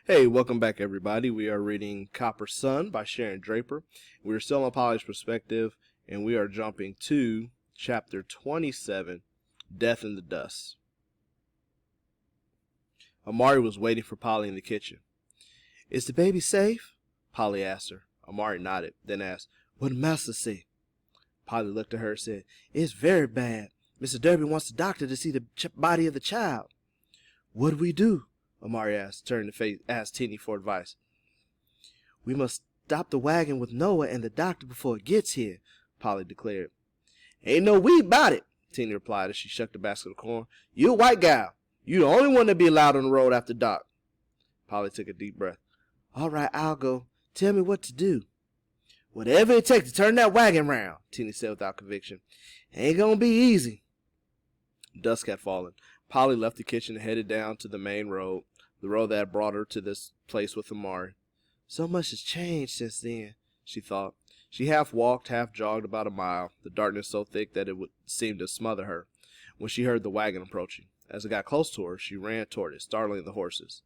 Hey, welcome back, everybody. We are reading Copper Sun by Sharon Draper. We are still on Polly's perspective, and we are jumping to chapter 27, Death in the Dust. Amari was waiting for Polly in the kitchen. "Is the baby safe?" Polly asked her. Amari nodded, then asked, "What did Master say?" Polly looked at her and said, "It's very bad. Mr. Derby wants the doctor to see the body of the child." "What do we do?" Amari asked, turning to face asked Teeny for advice. "We must stop the wagon with Noah and the doctor before it gets here," Polly declared. "Ain't no we about it," Teeny replied as she shucked a basket of corn. "You a white gal. You the only one to be allowed on the road after dark." Polly took a deep breath. "All right, I'll go. Tell me what to do." "Whatever it takes to turn that wagon round," Teeny said without conviction. "Ain't gonna be easy." Dusk had fallen. Polly left the kitchen and headed down to the main road, the road that had brought her to this place with Amari. So much has changed since then, she thought. She half walked, half jogged about a mile, the darkness so thick that it would seem to smother her, when she heard the wagon approaching. As it got close to her, she ran toward it, startling the horses.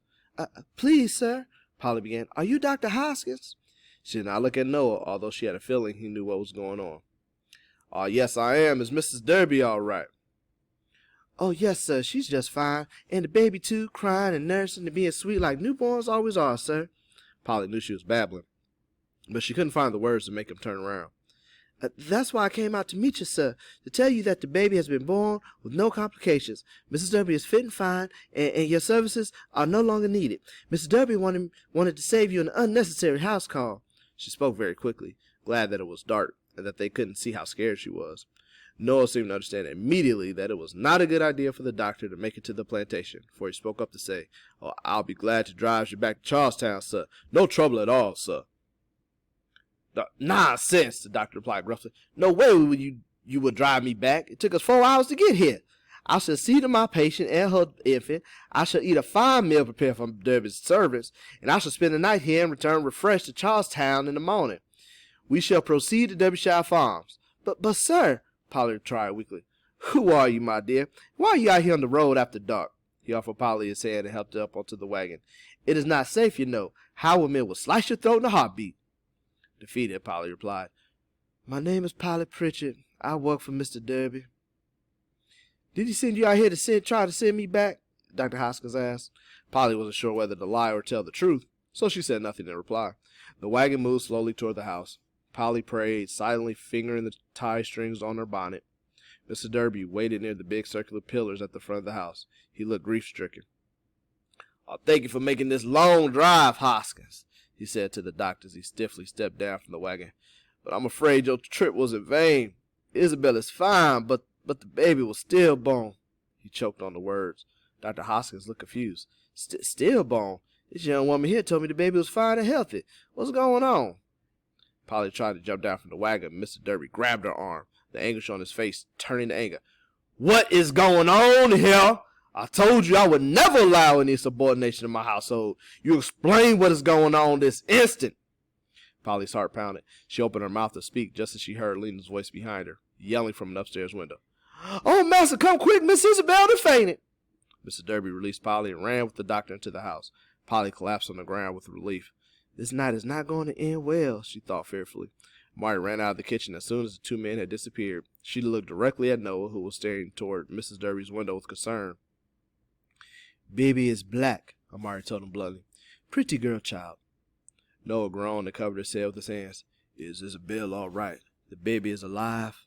Please, sir," Polly began, "are you Dr. Hoskins?" She did not look at Noah, although she had a feeling he knew what was going on. Yes, I am. Is Mrs. Derby all right?" "Oh, yes, sir, she's just fine, and the baby, too, crying and nursing and being sweet like newborns always are, sir." Polly knew she was babbling, but she couldn't find the words to make him turn around. "That's why I came out to meet you, sir, to tell you that the baby has been born with no complications. Mrs. Derby is fit and fine, and your services are no longer needed. Mrs. Derby wanted to save you an unnecessary house call." She spoke very quickly, glad that it was dark and that they couldn't see how scared she was. Noah seemed to understand immediately that it was not a good idea for the doctor to make it to the plantation, for he spoke up to say, "Oh, I'll be glad to drive you back to Charlestown, sir. No trouble at all, sir." "Nonsense," the doctor replied gruffly. "No way you would drive me back. It took us 4 hours to get here. I shall see to my patient and her infant. I shall eat a fine meal prepared from Derby's servants, and I shall spend the night here and return refreshed to Charlestown in the morning. We shall proceed to Derbyshire Farms." But, sir," Polly tried weakly. "Who are you, my dear? Why are you out here on the road after dark?" He offered Polly his hand and helped her up onto the wagon. "It is not safe, you know. Highwaymen will slice your throat in a heartbeat." Defeated, Polly replied, "My name is Polly Pritchard. I work for Mr. Derby." "Did he send you out here to try to send me back?" Dr. Hoskins asked. Polly wasn't sure whether to lie or tell the truth, so she said nothing in reply. The wagon moved slowly toward the house. Polly prayed, silently fingering the tie strings on her bonnet. Mr. Derby waited near the big circular pillars at the front of the house. He looked grief-stricken. "Thank you for making this long drive, Hoskins," he said to the doctor as he stiffly stepped down from the wagon. "But I'm afraid your trip was in vain. Isabel is fine, but the baby was stillborn." He choked on the words. Dr. Hoskins looked confused. "Stillborn? This young woman here told me the baby was fine and healthy. What's going on?" Polly tried to jump down from the wagon. Mr. Derby grabbed her arm, the anguish on his face turning to anger. "What is going on here? I told you I would never allow any subordination in my household. You explain what is going on this instant." Polly's heart pounded. She opened her mouth to speak just as she heard Lena's voice behind her, yelling from an upstairs window. "Oh, master, come quick. Miss Isabel done fainted." Mr. Derby released Polly and ran with the doctor into the house. Polly collapsed on the ground with relief. This night is not going to end well, she thought fearfully. Marty ran out of the kitchen as soon as the two men had disappeared. She looked directly at Noah, who was staring toward Mrs. Derby's window with concern. "Baby is black," Amari told him bluntly. "Pretty girl child." Noah groaned and covered his head with his hands. "Is Isabel all right? The baby is alive?"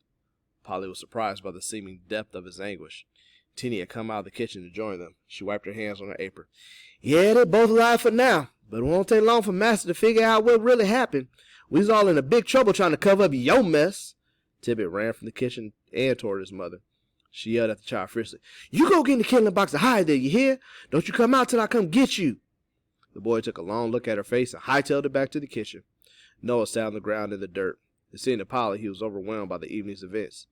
Polly was surprised by the seeming depth of his anguish. Teeny had come out of the kitchen to join them. She wiped her hands on her apron. "Yeah, they're both alive for now, but it won't take long for Master to figure out what really happened. We's all in a big trouble trying to cover up your mess." Tibbet ran from the kitchen and toward his mother. She yelled at the child fiercely. "You go get in the killing box and hide there, you hear? Don't you come out till I come get you." The boy took a long look at her face and hightailed it back to the kitchen. Noah sat on the ground in the dirt. It seemed to Polly he was overwhelmed by the evening's events.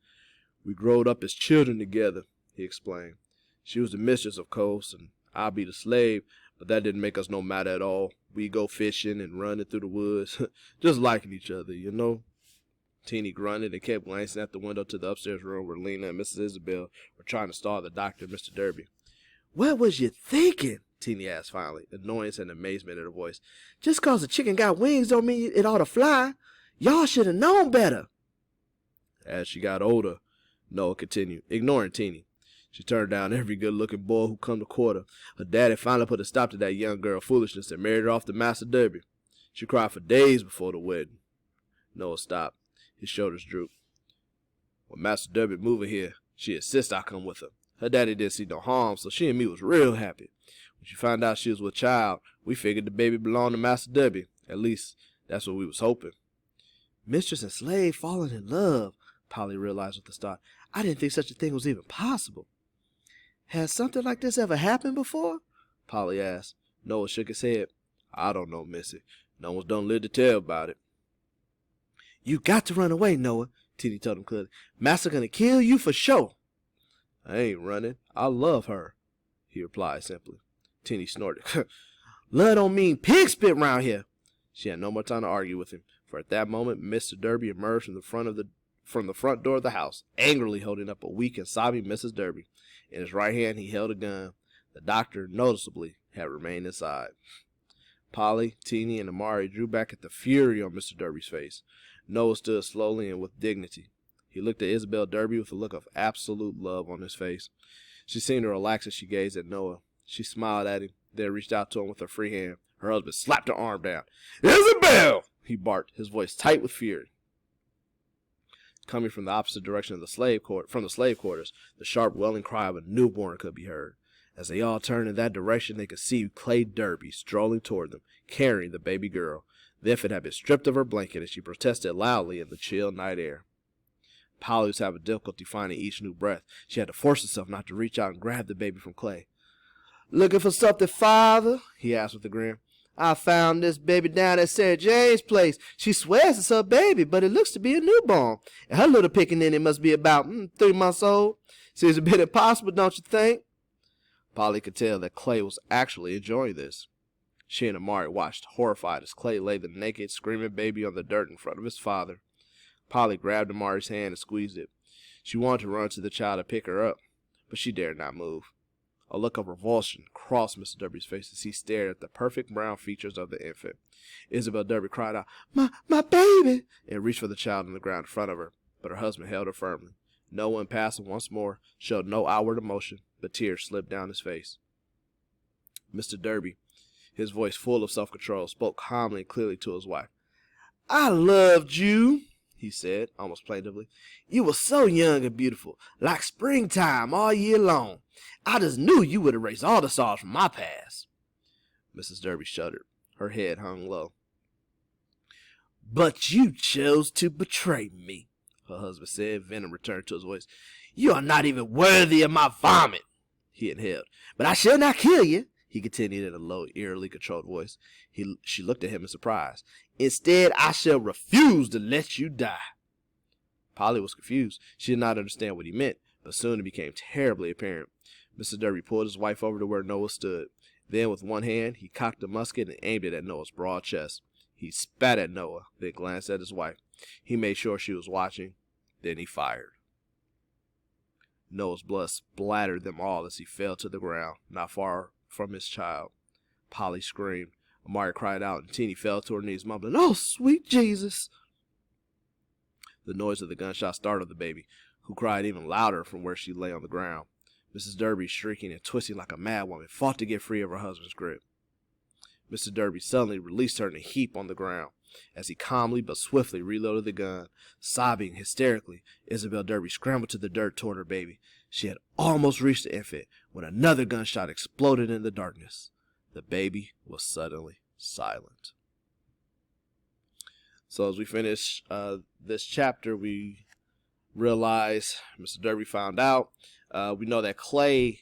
"We growed up as children together," he explained. "She was the mistress, of course, and I'll be the slave, but that didn't make us no matter at all. We go fishing and running through the woods, just liking each other, you know." Teeny grunted and kept glancing at the window to the upstairs room where Lena and Mrs. Isabel were trying to stall the doctor and Mr. Derby. "What was you thinking?" Teeny asked finally, annoyance and amazement in her voice. Just 'cause a chicken got wings don't mean it ought to fly. Y'all should have known better. As she got older, Noah continued, ignoring Teeny. She turned down every good-looking boy who come to court her. Her daddy finally put a stop to that young girl foolishness and married her off to Master Derby. She cried for days before the wedding. Noah stopped. His shoulders drooped. When Master Derby moved here, she insisted I come with her. Her daddy didn't see no harm, so she and me was real happy. When she found out she was with child, we figured the baby belonged to Master Derby. At least, that's what we was hoping. Mistress and slave falling in love, Polly realized with a start. I didn't think such a thing was even possible. Has something like this ever happened before? Polly asked. Noah shook his head. I don't know, Missy. No one's done lived to tell about it. You got to run away, Noah, Teeny told him clearly. Master gonna kill you for sure. I ain't running. I love her, he replied simply. Teeny snorted. Love don't mean pig spit round here. She had no more time to argue with him, for at that moment Mr. Derby emerged from the front door of the house, angrily holding up a weak and sobbing Mrs. Derby. In his right hand he held a gun. The doctor, noticeably, had remained inside. Polly, Teeny, and Amari drew back at the fury on Mr. Derby's face. Noah stood slowly and with dignity. He looked at Isabel Derby with a look of absolute love on his face. She seemed to relax as she gazed at Noah. She smiled at him, then reached out to him with her free hand. Her husband slapped her arm down. Isabel! He barked, his voice tight with fury. Coming from the opposite direction of the slave quarters, the sharp wailing cry of a newborn could be heard. As they all turned in that direction, they could see Clay Derby strolling toward them, carrying the baby girl. The infant had been stripped of her blanket, and she protested loudly in the chill night air. Polly was having difficulty finding each new breath. She had to force herself not to reach out and grab the baby from Clay. Looking for something, father? He asked with a grin. I found this baby down at Sarah Jane's place. She swears it's her baby, but it looks to be a newborn. And her little pickaninny must be about 3 months old. Seems a bit impossible, don't you think? Polly could tell that Clay was actually enjoying this. She and Amari watched, horrified, as Clay laid the naked, screaming baby on the dirt in front of his father. Polly grabbed Amari's hand and squeezed it. She wanted to run to the child and pick her up, but she dared not move. A look of revulsion crossed Mr. Derby's face as he stared at the perfect brown features of the infant. Isabel Derby cried out, My baby! And reached for the child on the ground in front of her, but her husband held her firmly. Noah, impassive once more, showed no outward emotion, but tears slipped down his face. Mr. Derby, his voice full of self-control, spoke calmly and clearly to his wife. I loved you, he said, almost plaintively. You were so young and beautiful, like springtime all year long. I just knew you would erase all the sorrows from my past. Mrs. Derby shuddered. Her head hung low. But you chose to betray me, her husband said, venom returned to his voice. You are not even worthy of my vomit, he inhaled. But I shall not kill you, he continued in a low, eerily controlled voice. She looked at him in surprise. Instead, I shall refuse to let you die. Polly was confused. She did not understand what he meant, but soon it became terribly apparent. Mr. Derby pulled his wife over to where Noah stood. Then, with one hand, he cocked the musket and aimed it at Noah's broad chest. He spat at Noah, then glanced at his wife. He made sure she was watching. Then he fired. Noah's blood splattered them all as he fell to the ground, not far from his child. Polly screamed. Amari cried out, and Teeny fell to her knees, mumbling, Oh, sweet Jesus! The noise of the gunshot startled the baby, who cried even louder from where she lay on the ground. Mrs. Derby, shrieking and twisting like a madwoman, fought to get free of her husband's grip. Mr. Derby suddenly released her in a heap on the ground. As he calmly but swiftly reloaded the gun, sobbing hysterically, Isabel Derby scrambled to the dirt toward her baby. She had almost reached the infant when another gunshot exploded in the darkness. The baby was suddenly silent. So as we finish this chapter, we realize Mr. Derby found out. We know that Clay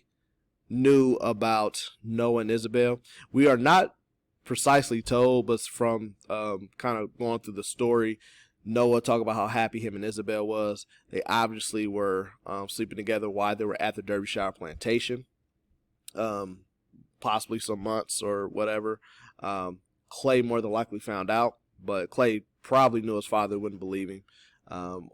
knew about Noah and Isabel. We are not precisely told, but from kind of going through the story, Noah talked about how happy him and Isabel was. They obviously were sleeping together while they were at the Derbyshire plantation, possibly some months or whatever. Clay more than likely found out, but Clay probably knew his father wouldn't believe him,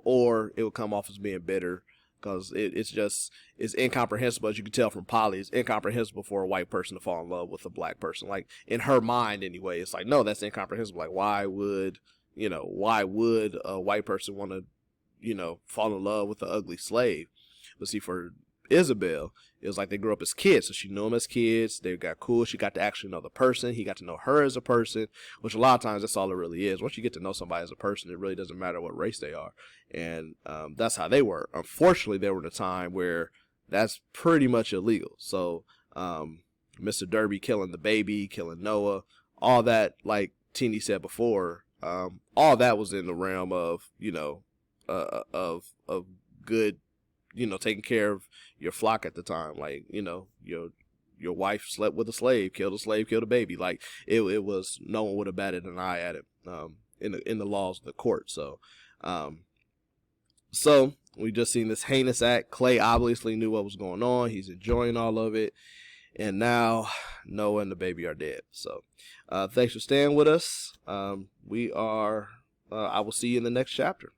or it would come off as being bitter because it's incomprehensible. As you can tell from Polly, it's incomprehensible for a white person to fall in love with a black person. Like, in her mind anyway, it's like, no, that's incomprehensible. Like, why would a white person want to, fall in love with an ugly slave? But see, for Isabel, it was like they grew up as kids, so she knew them as kids. They got cool. She got to actually know the person. He got to know her as a person, which a lot of times that's all it really is. Once you get to know somebody as a person, it really doesn't matter what race they are, and that's how they were. Unfortunately, there was a time where that's pretty much illegal. So Mr. Derby killing the baby, killing Noah, all that, like Teeny said before, all that was in the realm of of good, taking care of your flock at the time. Like, your wife slept with a slave, killed a baby. Like, it was, no one would have batted an eye at it in the laws of the court. So we just seen this heinous act. Clay obviously knew what was going on. He's enjoying all of it. And now Noah and the baby are dead. So thanks for staying with us. I will see you in the next chapter.